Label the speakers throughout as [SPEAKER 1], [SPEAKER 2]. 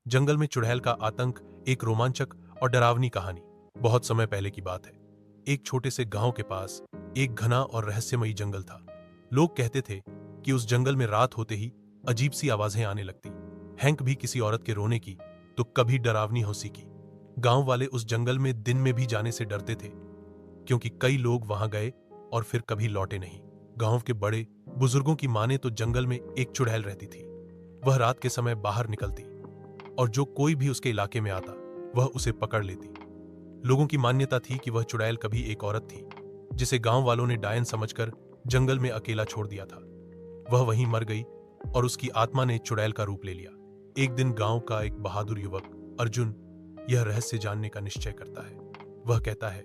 [SPEAKER 1] जंगल में चुड़ैल का आतंक एक रोमांचक और डरावनी कहानी। बहुत समय पहले की बात है। एक छोटे से गांव के पास एक घना और रहस्यमयी जंगल था। लोग कहते थे कि उस जंगल में रात होते ही अजीब सी आवाजें आने लगती। हैंक भी किसी औरत के रोने की तो कभी डरावनी हंसी की। गांव वाले उस जंगल में दिन में भी जाने से डरते थे, क्योंकि कई लोग वहां गए और फिर कभी लौटे नहीं। गांव के बड़े बुजुर्गों की माने तो जंगल में एक चुड़ैल रहती थी। वह रात के समय बाहर निकलती और जो कोई भी उसके इलाके में आता वह उसे पकड़ लेती। लोगों की मान्यता थी कि वह चुड़ैल कभी एक औरत थी, जिसे गांव वालों ने डायन समझकर जंगल में अकेला छोड़ दिया था। वह वहीं मर गई और उसकी आत्मा ने चुड़ैल का रूप ले लिया। एक दिन गांव का एक बहादुर युवक अर्जुन यह रहस्य जानने का निश्चय करता है। वह कहता है,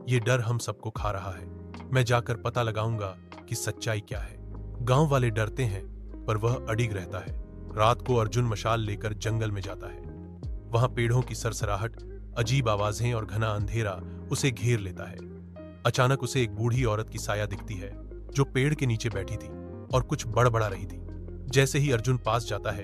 [SPEAKER 1] यह डर हम सबको खा रहा है, मैं जाकर पता लगाऊंगा कि सच्चाई क्या है। गांव वाले डरते हैं पर वह अडिग रहता है। रात को अर्जुन मशाल लेकर जंगल में जाता है। वहां पेड़ों की सरसराहट, अजीब आवाजें और घना अंधेरा उसे घेर लेता है। अचानक उसे एक बूढ़ी औरत की साया दिखती है, जो पेड़ के नीचे बैठी थी और कुछ बड़बड़ा रही थी। जैसे ही अर्जुन पास जाता है,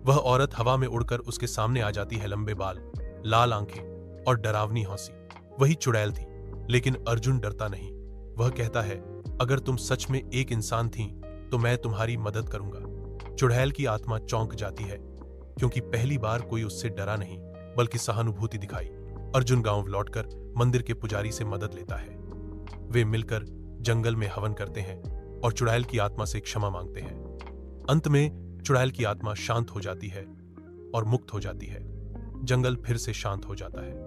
[SPEAKER 1] वह औरत हवा में उड़कर उसके सामने आ जाती है। लंबे बाल, लाल आंखें और डरावनी हंसी। वही चुड़ैल थी, लेकिन अर्जुन डरता नहीं। वह कहता है, अगर तुम सच में एक इंसान थी तो मैं तुम्हारी मदद करूंगा। चुड़ैल की आत्मा चौंक जाती है, क्योंकि पहली बार कोई उससे डरा नहीं बल्कि सहानुभूति दिखाई। अर्जुन गांव लौटकर मंदिर के पुजारी से मदद लेता है। वे मिलकर जंगल में हवन करते हैं और चुड़ैल की आत्मा से क्षमा मांगते हैं। अंत में चुड़ैल की आत्मा शांत हो जाती है और मुक्त हो जाती है। जंगल फिर से शांत हो जाता है।